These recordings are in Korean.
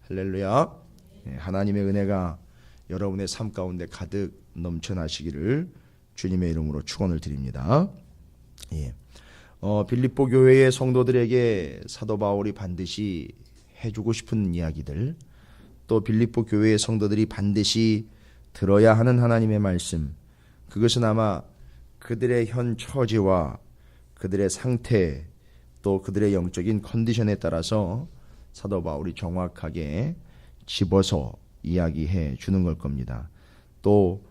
할렐루야. 하나님의 은혜가 여러분의 삶 가운데 가득 넘쳐나시기를 주님의 이름으로 축원을 드립니다. 빌립보 교회의 성도들에게 사도 바울이 반드시 해주고 싶은 이야기들, 또 빌립보 교회의 성도들이 반드시 들어야 하는 하나님의 말씀, 그것은 아마 그들의 현 처지와 그들의 상태, 또 그들의 영적인 컨디션에 따라서 사도 바울이 정확하게 집어서 이야기해 주는 걸 겁니다. 또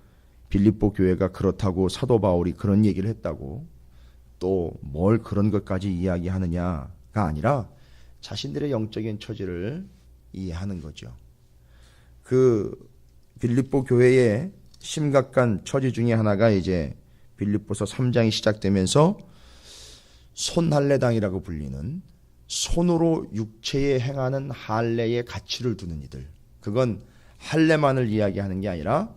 빌립보 교회가 그렇다고 사도 바울이 그런 얘기를 했다고 또 뭘 그런 것까지 이야기하느냐가 아니라 자신들의 영적인 처지를 이해하는 거죠. 그 빌립보 교회의 심각한 처지 중에 하나가 이제 빌립보서 3장이 시작되면서 손할례당이라고 불리는 손으로 육체에 행하는 할례의 가치를 두는 이들, 그건 할례만을 이야기하는 게 아니라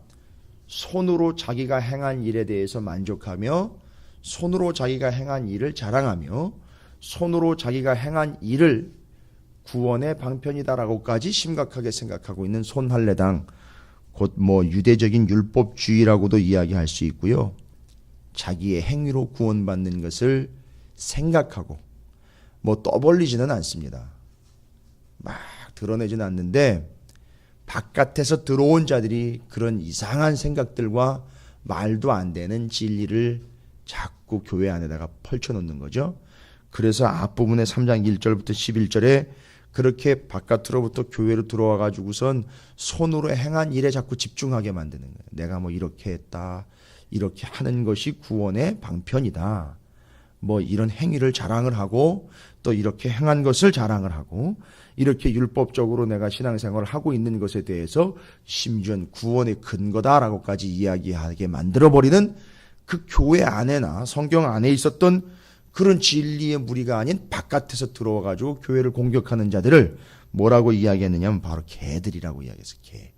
손으로 자기가 행한 일에 대해서 만족하며 손으로 자기가 행한 일을 자랑하며 손으로 자기가 행한 일을 구원의 방편이다라고까지 심각하게 생각하고 있는 손할례당, 곧 유대적인 율법주의라고도 이야기할 수 있고요. 자기의 행위로 구원받는 것을 생각하고 떠벌리지는 않습니다. 막 드러내지는 않는데 바깥에서 들어온 자들이 그런 이상한 생각들과 말도 안 되는 진리를 자꾸 교회 안에다가 펼쳐놓는 거죠. 그래서 앞부분의 3장 1절부터 11절에 그렇게 바깥으로부터 교회로 들어와 가지고선 손으로 행한 일에 자꾸 집중하게 만드는 거예요. 내가 이렇게 했다, 이렇게 하는 것이 구원의 방편이다, 이런 행위를 자랑을 하고 또 이렇게 행한 것을 자랑을 하고 이렇게 율법적으로 내가 신앙생활을 하고 있는 것에 대해서 심지어는 구원의 근거다라고까지 이야기하게 만들어버리는 그 교회 안에나 성경 안에 있었던 그런 진리의 무리가 아닌 바깥에서 들어와가지고 교회를 공격하는 자들을 뭐라고 이야기했느냐 하면 바로 개들이라고 이야기했어요. 개.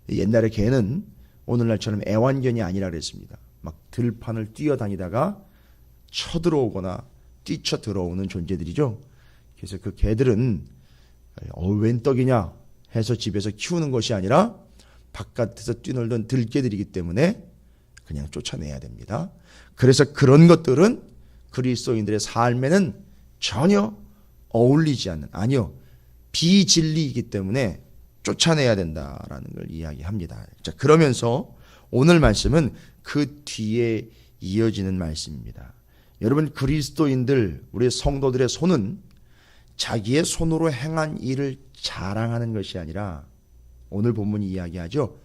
옛날에 개는 오늘날처럼 애완견이 아니라 그랬습니다. 막 들판을 뛰어다니다가 쳐들어오거나 뛰쳐 들어오는 존재들이죠. 그래서 그 개들은 웬 떡이냐 해서 집에서 키우는 것이 아니라 바깥에서 뛰놀던 들개들이기 때문에 그냥 쫓아내야 됩니다. 그래서 그런 것들은 그리스도인들의 삶에는 전혀 어울리지 않는, 아니요, 비진리이기 때문에 쫓아내야 된다라는 걸 이야기합니다. 자, 그러면서 오늘 말씀은 그 뒤에 이어지는 말씀입니다. 여러분, 그리스도인들, 우리 성도들의 손은 자기의 손으로 행한 일을 자랑하는 것이 아니라 오늘 본문이 이야기하죠.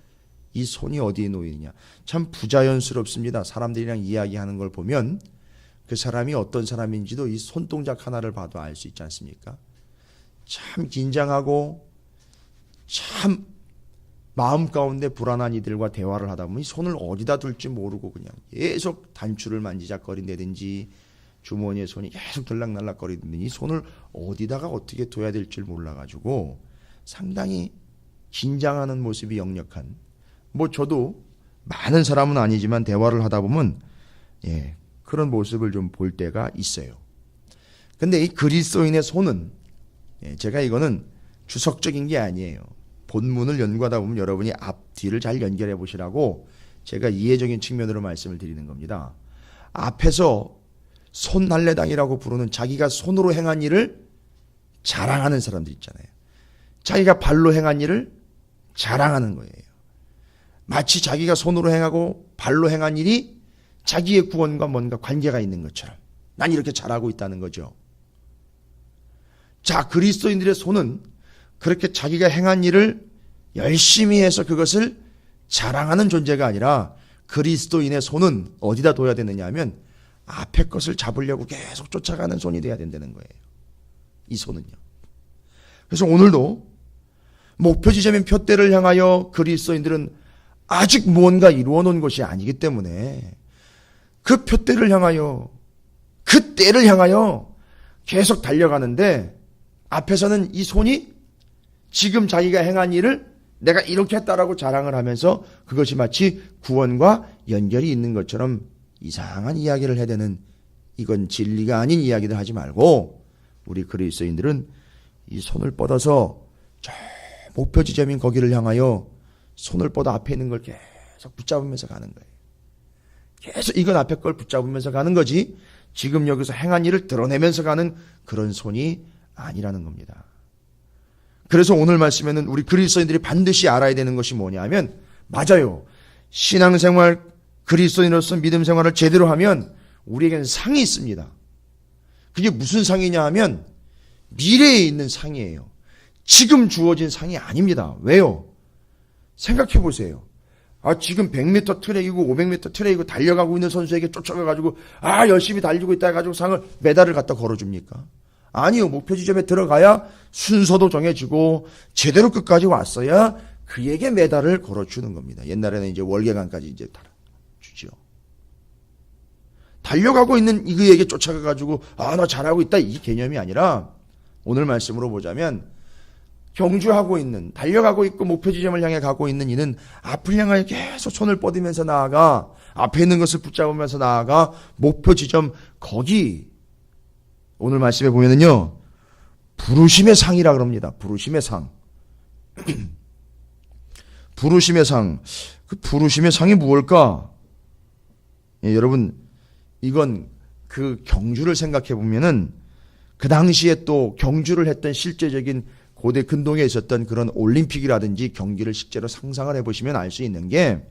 이 손이 어디에 놓이느냐. 참 부자연스럽습니다. 사람들이랑 이야기하는 걸 보면 그 사람이 어떤 사람인지도 이 손동작 하나를 봐도 알 수 있지 않습니까? 참 긴장하고 참 마음 가운데 불안한 이들과 대화를 하다 보면 이 손을 어디다 둘지 모르고 그냥 계속 단추를 만지작거린다든지 주머니에 손이 계속 들락날락거리든지 이 손을 어디다가 어떻게 둬야 될지 몰라가지고 상당히 긴장하는 모습이 역력한, 저도 많은 사람은 아니지만 대화를 하다 보면 그런 모습을 좀 볼 때가 있어요. 근데 이 그리스도인의 손은 제가 이거는 주석적인 게 아니에요. 본문을 연구하다 보면 여러분이 앞뒤를 잘 연결해 보시라고 제가 이해적인 측면으로 말씀을 드리는 겁니다. 앞에서 손할례당이라고 부르는 자기가 손으로 행한 일을 자랑하는 사람들 있잖아요. 자기가 발로 행한 일을 자랑하는 거예요. 마치 자기가 손으로 행하고 발로 행한 일이 자기의 구원과 뭔가 관계가 있는 것처럼 난 이렇게 잘하고 있다는 거죠. 자, 그리스도인들의 손은 그렇게 자기가 행한 일을 열심히 해서 그것을 자랑하는 존재가 아니라 그리스도인의 손은 어디다 둬야 되느냐 하면 앞에 것을 잡으려고 계속 쫓아가는 손이 돼야 된다는 거예요. 이 손은요. 그래서 오늘도 목표 지점인 표대를 향하여 그리스도인들은 아직 무언가 이루어 놓은 것이 아니기 때문에 그 표대를 향하여, 그 때를 향하여 계속 달려가는데 앞에서는 이 손이 지금 자기가 행한 일을 내가 이렇게 했다라고 자랑을 하면서 그것이 마치 구원과 연결이 있는 것처럼 이상한 이야기를 해대는, 이건 진리가 아닌 이야기들 하지 말고 우리 그리스도인들은 이 손을 뻗어서 저 목표 지점인 거기를 향하여 손을 뻗어 앞에 있는 걸 계속 붙잡으면서 가는 거예요. 계속 이건 앞에 걸 붙잡으면서 가는 거지 지금 여기서 행한 일을 드러내면서 가는 그런 손이 아니라는 겁니다. 그래서 오늘 말씀에는 우리 그리스도인들이 반드시 알아야 되는 것이 뭐냐면 맞아요. 신앙생활 그리스도인으로서 믿음 생활을 제대로 하면 우리에게는 상이 있습니다. 그게 무슨 상이냐 하면 미래에 있는 상이에요. 지금 주어진 상이 아닙니다. 왜요? 생각해 보세요. 지금 100m 트랙이고 500m 트랙이고 달려가고 있는 선수에게 쫓아가가지고 열심히 달리고 있다 해가지고 상을 메달을 갖다 걸어줍니까? 아니요. 목표 지점에 들어가야 순서도 정해지고 제대로 끝까지 왔어야 그에게 메달을 걸어주는 겁니다. 옛날에는 이제 월계관까지 이제 달아주죠. 달려가고 있는 그에게 쫓아가가지고 나 잘하고 있다 이 개념이 아니라 오늘 말씀으로 보자면 경주하고 있는 달려가고 있고 목표 지점을 향해 가고 있는 이는 앞을 향하여 계속 손을 뻗으면서 나아가 앞에 있는 것을 붙잡으면서 나아가 목표 지점 거기 오늘 말씀에 보면은요 부르심의 상이라 그럽니다. 부르심의 상. 부르심의 상. 그 부르심의 상이 무엇일까? 여러분 이건 그 경주를 생각해 보면은 그 당시에 또 경주를 했던 실제적인 고대 근동에 있었던 그런 올림픽이라든지 경기를 실제로 상상을 해보시면 알 수 있는 게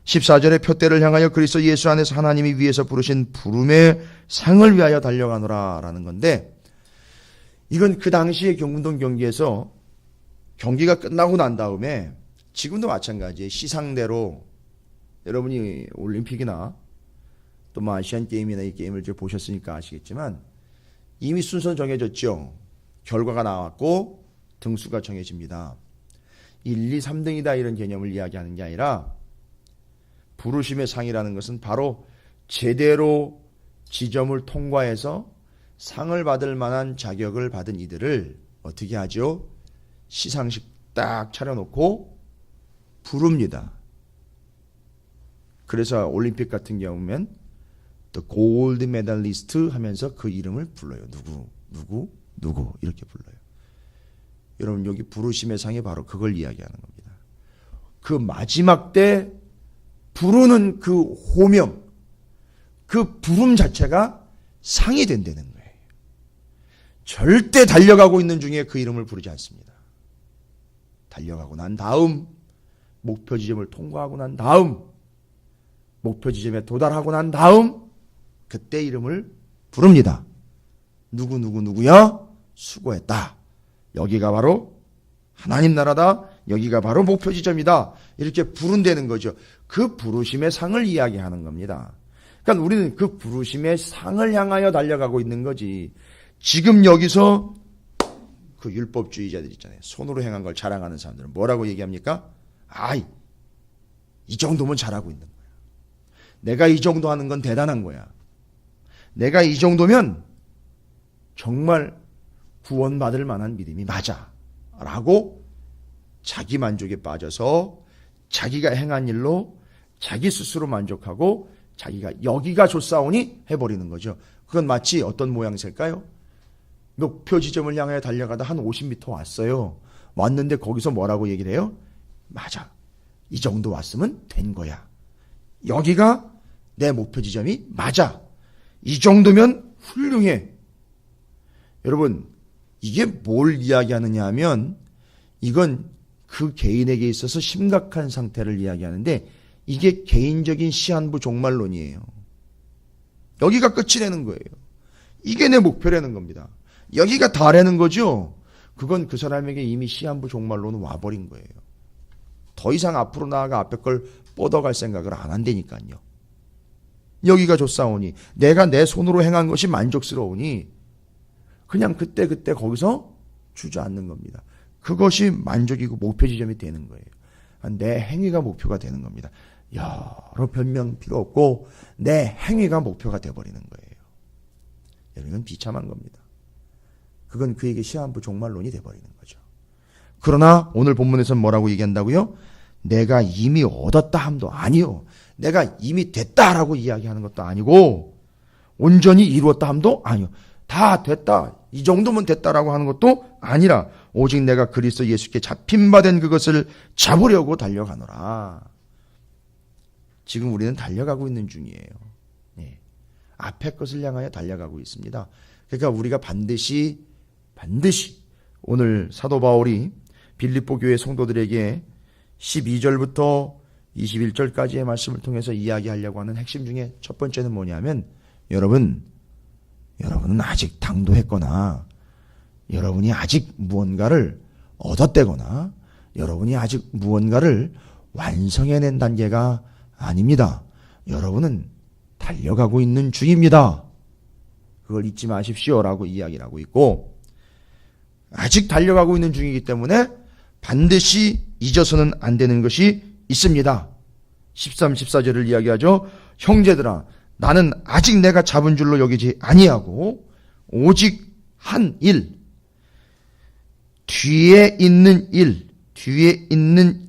14절에 표대를 향하여 그리스도 예수 안에서 하나님이 위에서 부르신 부름의 상을 위하여 달려가노라 라는 건데 이건 그 당시의 경운동 경기에서 경기가 끝나고 난 다음에 지금도 마찬가지예요. 시상대로 여러분이 올림픽이나 또 뭐 아시안 게임이나 이 게임을 이제 보셨으니까 아시겠지만 이미 순서는 정해졌죠. 결과가 나왔고 등수가 정해집니다. 1, 2, 3등이다 이런 개념을 이야기하는 게 아니라 부르심의 상이라는 것은 바로 제대로 지점을 통과해서 상을 받을 만한 자격을 받은 이들을 어떻게 하죠? 시상식 딱 차려놓고 부릅니다. 그래서 올림픽 같은 경우면 또 골드 메달리스트 하면서 그 이름을 불러요. 누구 이렇게 불러요. 여러분 여기 부르심의 상이 바로 그걸 이야기하는 겁니다. 그 마지막 때 부르는 그 호명, 그 부름 자체가 상이 된다는 거예요. 절대 달려가고 있는 중에 그 이름을 부르지 않습니다. 달려가고 난 다음, 목표 지점을 통과하고 난 다음, 목표 지점에 도달하고 난 다음, 그때 이름을 부릅니다. 누구야? 수고했다. 여기가 바로 하나님 나라다. 여기가 바로 목표 지점이다. 이렇게 부른다는 거죠. 그 부르심의 상을 이야기하는 겁니다. 그러니까 우리는 그 부르심의 상을 향하여 달려가고 있는 거지. 지금 여기서 그 율법주의자들 있잖아요. 손으로 행한 걸 자랑하는 사람들은 뭐라고 얘기합니까? 이 정도면 잘하고 있는 거야. 내가 이 정도 하는 건 대단한 거야. 내가 이 정도면 정말 구원받을 만한 믿음이 맞아. 라고 자기 만족에 빠져서 자기가 행한 일로 자기 스스로 만족하고 자기가 여기가 좋사오니 해버리는 거죠. 그건 마치 어떤 모양새일까요? 목표 지점을 향해 달려가다 한 50m 왔어요. 왔는데 거기서 뭐라고 얘기를 해요? 맞아. 이 정도 왔으면 된 거야. 여기가 내 목표 지점이 맞아. 이 정도면 훌륭해. 여러분 이게 뭘 이야기하느냐 하면 이건 그 개인에게 있어서 심각한 상태를 이야기하는데 이게 개인적인 시한부 종말론이에요. 여기가 끝이라는 거예요. 이게 내 목표라는 겁니다. 여기가 다라는 거죠. 그건 그 사람에게 이미 시한부 종말론은 와버린 거예요. 더 이상 앞으로 나아가 앞에 걸 뻗어갈 생각을 안 한다니까요. 여기가 좋사오니 내가 내 손으로 행한 것이 만족스러우니 그냥 그때 거기서 주저앉는 겁니다. 그것이 만족이고 목표 지점이 되는 거예요. 내 행위가 목표가 되는 겁니다. 여러 변명 필요 없고 내 행위가 목표가 되어버리는 거예요. 여러분 비참한 겁니다. 그건 그에게 시한부 종말론이 되어버리는 거죠. 그러나 오늘 본문에서는 뭐라고 얘기한다고요? 내가 이미 얻었다 함도 아니요. 내가 이미 됐다라고 이야기하는 것도 아니고 온전히 이루었다 함도 아니요. 다 됐다. 이 정도면 됐다라고 하는 것도 아니라 오직 내가 그리스도 예수께 잡힌 바 된 그것을 잡으려고 달려가노라. 지금 우리는 달려가고 있는 중이에요. 네. 앞에 것을 향하여 달려가고 있습니다. 그러니까 우리가 반드시 오늘 사도 바울이 빌립보 교회 성도들에게 12절부터 21절까지의 말씀을 통해서 이야기하려고 하는 핵심 중에 첫 번째는 뭐냐면 여러분은 아직 당도했거나 여러분이 아직 무언가를 얻었대거나 여러분이 아직 무언가를 완성해낸 단계가 아닙니다. 여러분은 달려가고 있는 중입니다. 그걸 잊지 마십시오라고 이야기를 하고 있고 아직 달려가고 있는 중이기 때문에 반드시 잊어서는 안 되는 것이 있습니다. 13, 14절을 이야기하죠. 형제들아 나는 아직 내가 잡은 줄로 여기지 아니하고 오직 한 일, 뒤에 있는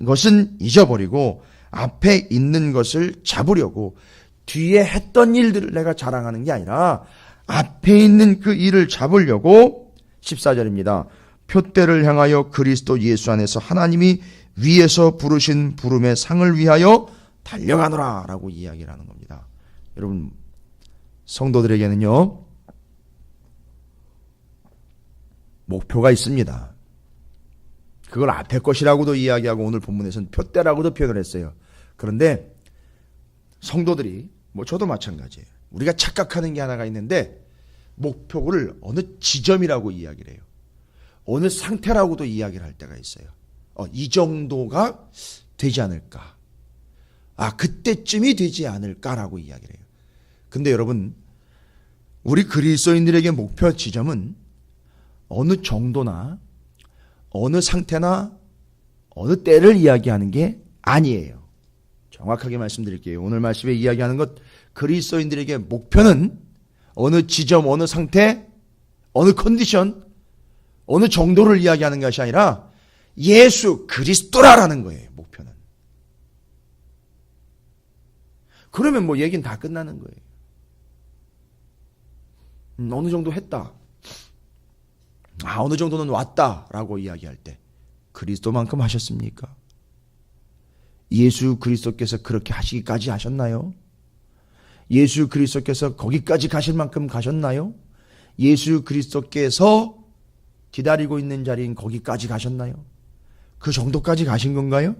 것은 잊어버리고 앞에 있는 것을 잡으려고 뒤에 했던 일들을 내가 자랑하는 게 아니라 앞에 있는 그 일을 잡으려고 14절입니다. 표대를 향하여 그리스도 예수 안에서 하나님이 위에서 부르신 부름의 상을 위하여 달려가노라 라고 이야기를 하는 겁니다. 여러분 성도들에게는요 목표가 있습니다. 그걸 앞에 것이라고도 이야기하고 오늘 본문에서는 표대라고도 표현을 했어요. 그런데 성도들이 저도 마찬가지예요. 우리가 착각하는 게 하나가 있는데 목표를 어느 지점이라고 이야기를 해요. 어느 상태라고도 이야기를 할 때가 있어요. 이 정도가 되지 않을까. 그때쯤이 되지 않을까라고 이야기를 해요. 근데 여러분 우리 그리스도인들에게 목표 지점은 어느 정도나 어느 상태나 어느 때를 이야기하는 게 아니에요. 정확하게 말씀드릴게요. 오늘 말씀에 이야기하는 것 그리스도인들에게 목표는 어느 지점, 어느 상태, 어느 컨디션, 어느 정도를 이야기하는 것이 아니라 예수 그리스도라라는 거예요. 목표는. 그러면 얘기는 다 끝나는 거예요. 어느 정도 했다. 어느 정도는 왔다라고 이야기할 때 그리스도만큼 하셨습니까? 예수 그리스도께서 그렇게 하시기까지 하셨나요? 예수 그리스도께서 거기까지 가실 만큼 가셨나요? 예수 그리스도께서 기다리고 있는 자리인 거기까지 가셨나요? 그 정도까지 가신 건가요?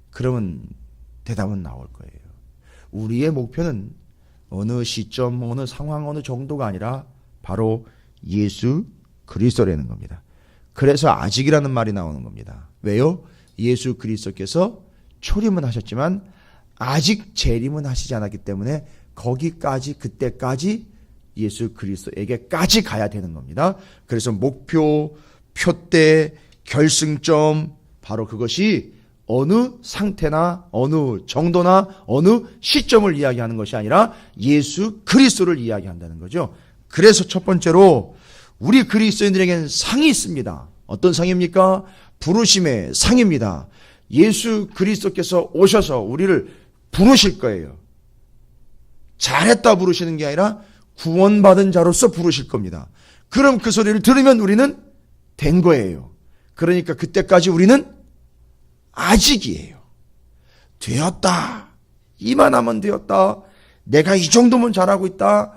그러면 대답은 나올 거예요. 우리의 목표는 어느 시점, 어느 상황, 어느 정도가 아니라 바로 예수 그리스도라는 겁니다. 그래서 아직이라는 말이 나오는 겁니다. 왜요? 예수 그리스도께서 초림은 하셨지만 아직 재림은 하시지 않았기 때문에 거기까지 그때까지 예수 그리스도에게까지 가야 되는 겁니다. 그래서 목표, 표대, 결승점 바로 그것이 어느 상태나 어느 정도나 어느 시점을 이야기하는 것이 아니라 예수 그리스도를 이야기한다는 거죠. 그래서 첫 번째로 우리 그리스도인들에게는 상이 있습니다. 어떤 상입니까? 부르심의 상입니다. 예수 그리스도께서 오셔서 우리를 부르실 거예요. 잘했다 부르시는 게 아니라 구원받은 자로서 부르실 겁니다. 그럼 그 소리를 들으면 우리는 된 거예요. 그러니까 그때까지 우리는 아직이에요. 되었다. 이만하면 되었다. 내가 이 정도면 잘하고 있다.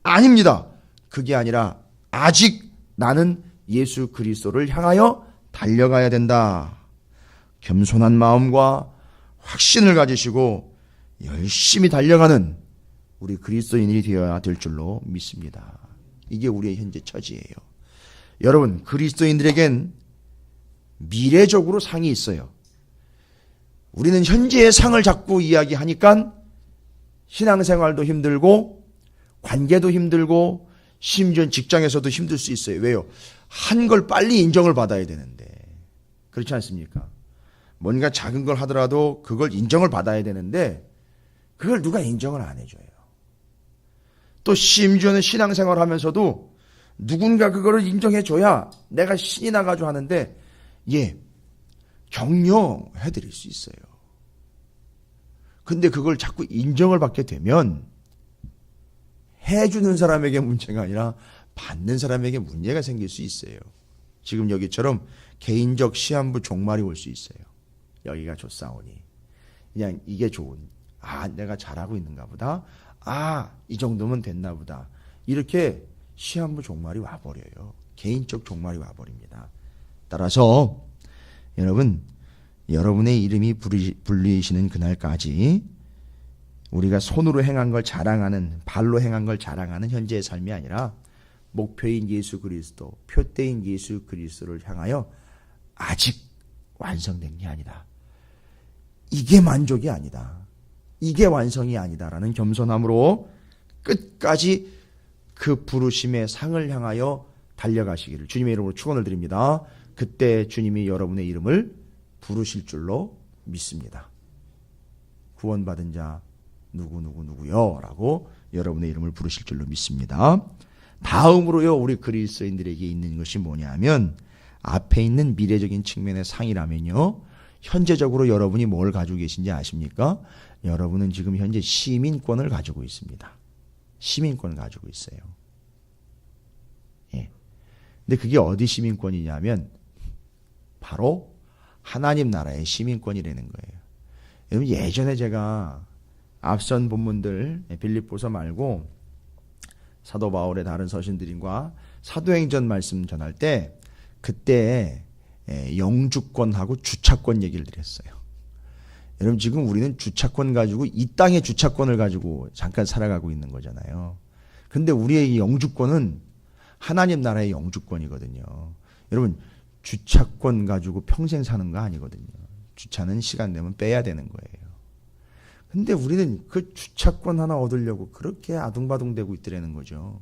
아닙니다. 그게 아니라 아직 나는 예수 그리스도를 향하여 달려가야 된다. 겸손한 마음과 확신을 가지시고 열심히 달려가는 우리 그리스도인이 되어야 될 줄로 믿습니다. 이게 우리의 현재 처지예요. 여러분, 그리스도인들에겐 미래적으로 상이 있어요. 우리는 현재의 상을 자꾸 이야기하니까 신앙생활도 힘들고 관계도 힘들고 심지어 직장에서도 힘들 수 있어요. 왜요? 한 걸 빨리 인정을 받아야 되는데 그렇지 않습니까? 뭔가 작은 걸 하더라도 그걸 인정을 받아야 되는데 그걸 누가 인정을 안 해줘요. 또 심지어는 신앙생활 하면서도 누군가 그거를 인정해줘야 내가 신이 나가지고 하는데 격려해드릴 수 있어요. 근데 그걸 자꾸 인정을 받게 되면 해주는 사람에게 문제가 아니라 받는 사람에게 문제가 생길 수 있어요. 지금 여기처럼 개인적 시한부 종말이 올 수 있어요. 여기가 좋사오니 그냥 이게 좋은, 내가 잘하고 있는가 보다, 이 정도면 됐나 보다, 이렇게 시한부 종말이 와버려요. 개인적 종말이 와버립니다. 따라서 여러분, 여러분의 이름이 불리시는 그날까지 우리가 손으로 행한 걸 자랑하는, 발로 행한 걸 자랑하는 현재의 삶이 아니라 목표인 예수 그리스도, 표대인 예수 그리스도를 향하여 아직 완성된 게 아니다, 이게 만족이 아니다, 이게 완성이 아니다라는 겸손함으로 끝까지 그 부르심의 상을 향하여 달려가시기를 주님의 이름으로 축원을 드립니다. 그때 주님이 여러분의 이름을 부르실 줄로 믿습니다. 구원받은 자 누구요 라고 여러분의 이름을 부르실 줄로 믿습니다. 다음으로요, 우리 그리스도인들에게 있는 것이 뭐냐면, 앞에 있는 미래적인 측면의 상이라면요, 현재적으로 여러분이 뭘 가지고 계신지 아십니까? 여러분은 지금 현재 시민권을 가지고 있습니다. 시민권을 가지고 있어요. 예. 근데 그게 어디 시민권이냐면 바로 하나님 나라의 시민권이라는 거예요. 여러분, 예전에 제가 앞선 본문들 빌립보서 말고 사도 바울의 다른 서신들과 사도행전 말씀 전할 때 그때 영주권하고 주차권 얘기를 드렸어요. 여러분, 지금 우리는 주차권 가지고, 이 땅의 주차권을 가지고 잠깐 살아가고 있는 거잖아요. 근데 우리의 이 영주권은 하나님 나라의 영주권이거든요. 여러분, 주차권 가지고 평생 사는 거 아니거든요. 주차는 시간 되면 빼야 되는 거예요. 근데 우리는 그 주차권 하나 얻으려고 그렇게 아둥바둥대고 있더라는 거죠.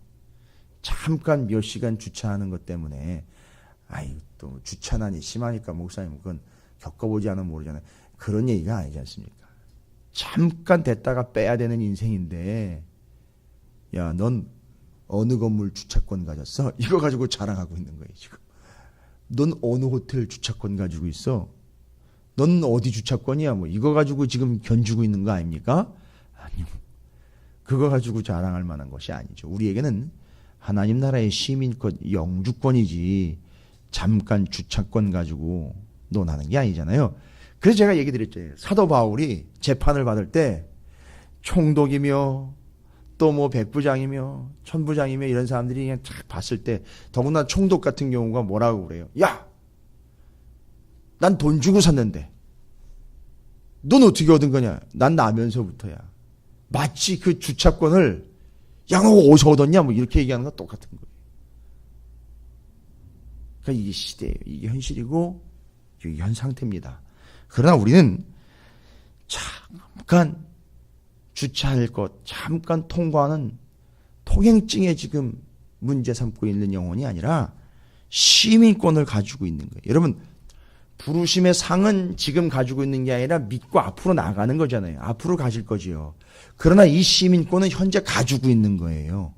잠깐 몇 시간 주차하는 것 때문에, 또 주차난이 심하니까 목사님 그건 겪어보지 않으면 모르잖아요. 그런 얘기가 아니지 않습니까? 잠깐 됐다가 빼야 되는 인생인데, 야, 넌 어느 건물 주차권 가졌어? 이거 가지고 자랑하고 있는 거예요, 지금. 넌 어느 호텔 주차권 가지고 있어? 넌 어디 주차권이야? 뭐 이거 가지고 지금 견주고 있는 거 아닙니까? 아니, 그거 가지고 자랑할 만한 것이 아니죠. 우리에게는 하나님 나라의 시민권, 영주권이지 잠깐 주차권 가지고 논하는 게 아니잖아요. 그래서 제가 얘기 드렸죠. 사도 바울이 재판을 받을 때 총독이며 또 뭐 백부장이며 천부장이며 이런 사람들이 그냥 쫙 봤을 때, 더구나 총독 같은 경우가 뭐라고 그래요? 야! 난 돈 주고 샀는데 넌 어떻게 얻은 거냐? 난 나면서부터야. 마치 그 주차권을 야, 너 어디서 얻었냐? 뭐 이렇게 얘기하는 거 똑같은 거예요. 그러니까 이게 시대예요. 이게 현실이고 이게 현 상태입니다. 그러나 우리는 잠깐 주차할 것, 잠깐 통과하는 통행증에 지금 문제 삼고 있는 영혼이 아니라 시민권을 가지고 있는 거예요. 여러분, 부르심의 상은 지금 가지고 있는 게 아니라 믿고 앞으로 나가는 거잖아요. 앞으로 가실 거지요. 그러나 이 시민권은 현재 가지고 있는 거예요.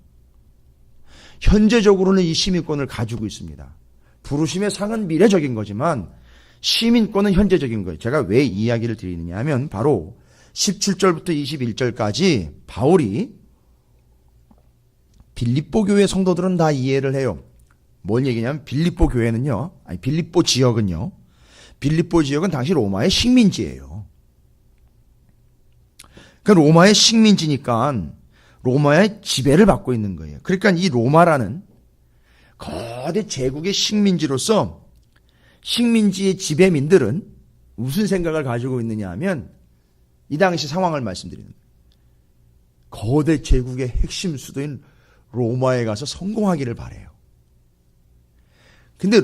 현재적으로는 이 시민권을 가지고 있습니다. 부르심의 상은 미래적인 거지만 시민권은 현재적인 거예요. 제가 왜 이 이야기를 드리느냐 하면 바로 17절부터 21절까지 바울이 빌립보 교회 성도들은 다 이해를 해요. 뭔 얘기냐면 빌립보 교회는요, 빌립보 지역은요, 빌립보 지역은 당시 로마의 식민지예요. 그러니까 로마의 식민지니까 로마의 지배를 받고 있는 거예요. 그러니까 이 로마라는 거대 제국의 식민지로서 식민지의 지배민들은 무슨 생각을 가지고 있느냐 하면 이 당시 상황을 말씀드리는 거예요. 거대 제국의 핵심 수도인 로마에 가서 성공하기를 바래요. 근데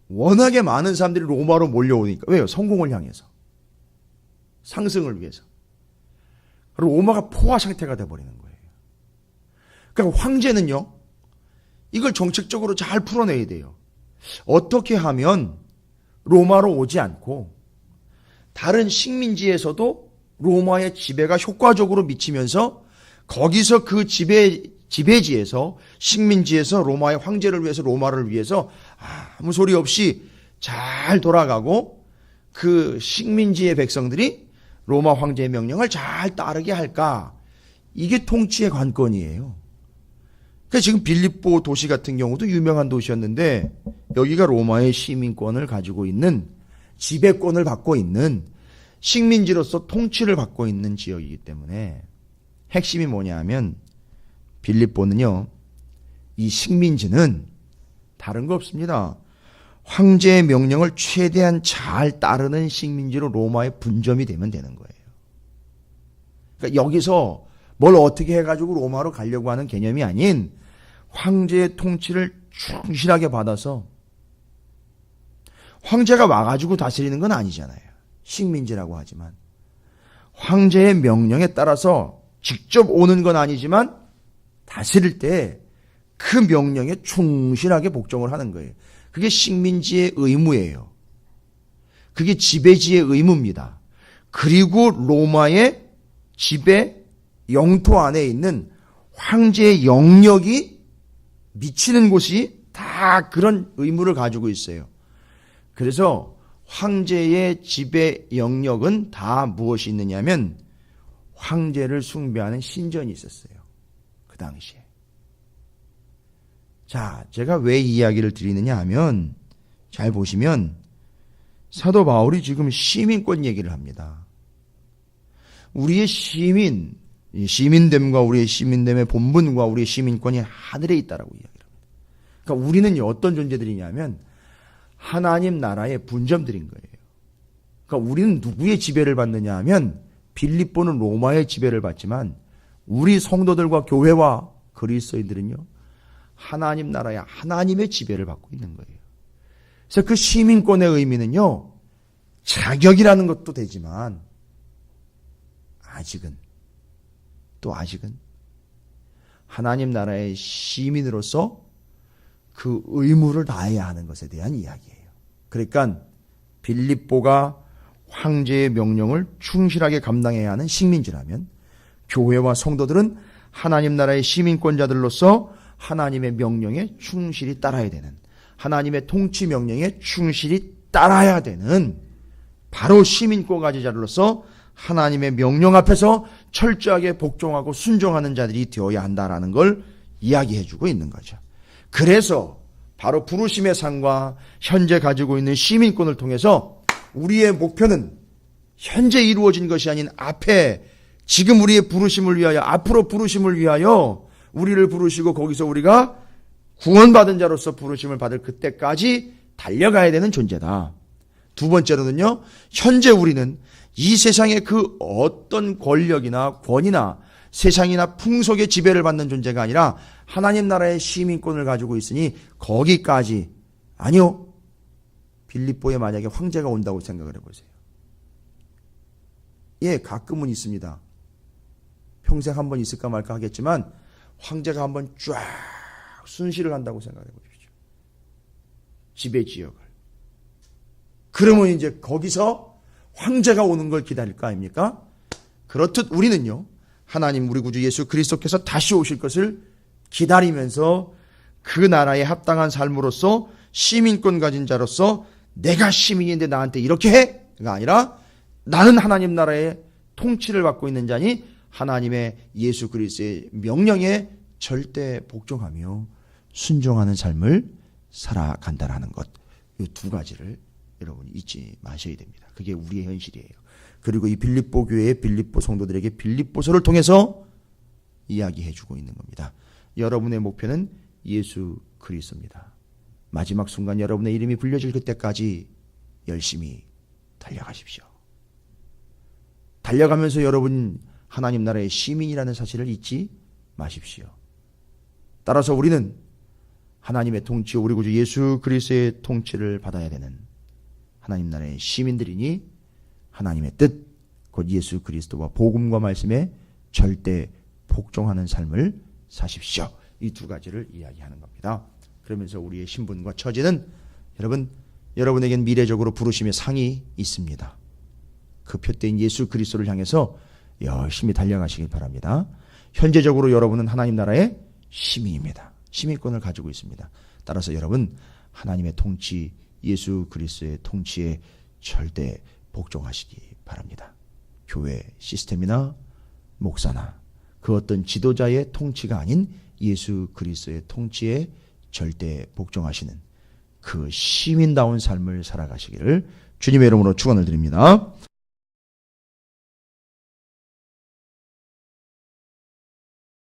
워낙에 많은 사람들이 로마로 몰려오니까, 왜요? 성공을 향해서, 상승을 위해서. 로마가 포화 상태가 돼버리는 거예요. 그러니까 황제는요, 이걸 정책적으로 잘 풀어내야 돼요. 어떻게 하면 로마로 오지 않고 다른 식민지에서도 로마의 지배가 효과적으로 미치면서 거기서 그 지배지에서, 식민지에서 로마의 황제를 위해서, 로마를 위해서 아무 소리 없이 잘 돌아가고 그 식민지의 백성들이 로마 황제의 명령을 잘 따르게 할까? 이게 통치의 관건이에요. 그러니까 지금 빌립보 도시 같은 경우도 유명한 도시였는데 여기가 로마의 시민권을 가지고 있는, 지배권을 받고 있는, 식민지로서 통치를 받고 있는 지역이기 때문에 핵심이 뭐냐 하면 빌립보는요, 이 식민지는 다른 거 없습니다. 황제의 명령을 최대한 잘 따르는 식민지로 로마의 분점이 되면 되는 거예요. 그러니까 여기서 뭘 어떻게 해가지고 로마로 가려고 하는 개념이 아닌 황제의 통치를 충실하게 받아서, 황제가 와가지고 다스리는 건 아니잖아요. 식민지라고 하지만 황제의 명령에 따라서 직접 오는 건 아니지만 다스릴 때 그 명령에 충실하게 복종을 하는 거예요. 그게 식민지의 의무예요. 그게 지배지의 의무입니다. 그리고 로마의 지배 영토 안에 있는 황제의 영역이 미치는 곳이 다 그런 의무를 가지고 있어요. 그래서 황제의 지배 영역은 다 무엇이 있느냐면 황제를 숭배하는 신전이 있었어요. 그 당시에. 자, 제가 왜 이 이야기를 드리느냐 하면, 잘 보시면 사도 바울이 지금 시민권 얘기를 합니다. 우리의 시민됨과 우리의 시민됨의 본분과 우리의 시민권이 하늘에 있다라고 이야기를 합니다. 그러니까 우리는 어떤 존재들이냐면 하나님 나라의 분점들인 거예요. 그러니까 우리는 누구의 지배를 받느냐 하면 빌립보는 로마의 지배를 받지만 우리 성도들과 교회와 그리스도인들은요, 하나님 나라의 하나님의 지배를 받고 있는 거예요. 그래서 그 시민권의 의미는요, 자격이라는 것도 되지만 아직은 하나님 나라의 시민으로서 그 의무를 다해야 하는 것에 대한 이야기예요. 그러니까 빌립보가 황제의 명령을 충실하게 감당해야 하는 식민지라면 교회와 성도들은 하나님 나라의 시민권자들로서 하나님의 명령에 충실히 따라야 되는, 하나님의 통치 명령에 충실히 따라야 되는 바로 시민권 가지자로서 하나님의 명령 앞에서 철저하게 복종하고 순종하는 자들이 되어야 한다라는 걸 이야기해주고 있는 거죠. 그래서 바로 부르심의 상과 현재 가지고 있는 시민권을 통해서 우리의 목표는 현재 이루어진 것이 아닌 앞에, 지금 우리의 부르심을 위하여, 앞으로 부르심을 위하여 우리를 부르시고 거기서 우리가 구원받은 자로서 부르심을 받을 그때까지 달려가야 되는 존재다. 두 번째로는요, 현재 우리는 이 세상의 그 어떤 권력이나 권위나 세상이나 풍속의 지배를 받는 존재가 아니라 하나님 나라의 시민권을 가지고 있으니 거기까지, 아니요, 빌립보에 만약에 황제가 온다고 생각을 해보세요. 예, 가끔은 있습니다. 평생 한번 있을까 말까 하겠지만 황제가 한번 쫙 순시를 한다고 생각해 보십시오. 지배 지역을. 그러면 이제 거기서 황제가 오는 걸 기다릴 거 아닙니까? 그렇듯 우리는요, 하나님 우리 구주 예수 그리스도께서 다시 오실 것을 기다리면서 그 나라에 합당한 삶으로서 시민권 가진 자로서 내가 시민인데 나한테 이렇게 해가 아니라 나는 하나님 나라의 통치를 받고 있는 자니 하나님의 예수 그리스도의 명령에 절대 복종하며 순종하는 삶을 살아간다라는 것, 이 두 가지를 여러분이 잊지 마셔야 됩니다. 그게 우리의 현실이에요. 그리고 이 빌립보 교회의 빌립보 성도들에게 빌립보서를 통해서 이야기해주고 있는 겁니다. 여러분의 목표는 예수 그리스도입니다. 마지막 순간 여러분의 이름이 불려질 그때까지 열심히 달려가십시오. 달려가면서 여러분 하나님 나라의 시민이라는 사실을 잊지 마십시오. 따라서 우리는 하나님의 통치, 우리 구주 예수 그리스도의 통치를 받아야 되는 하나님 나라의 시민들이니 하나님의 뜻, 곧 예수 그리스도와 복음과 말씀에 절대 복종하는 삶을 사십시오. 이 두 가지를 이야기하는 겁니다. 그러면서 우리의 신분과 처지는 여러분에겐 미래적으로 부르심의 상이 있습니다. 그 표대인 예수 그리스도를 향해서 열심히 달려가시길 바랍니다. 현재적으로 여러분은 하나님 나라의 시민입니다. 시민권을 가지고 있습니다. 따라서 여러분 하나님의 통치, 예수 그리스도의 통치에 절대 복종하시기 바랍니다. 교회 시스템이나 목사나 그 어떤 지도자의 통치가 아닌 예수 그리스도의 통치에 절대 복종하시는 그 시민다운 삶을 살아가시기를 주님의 이름으로 축원을 드립니다.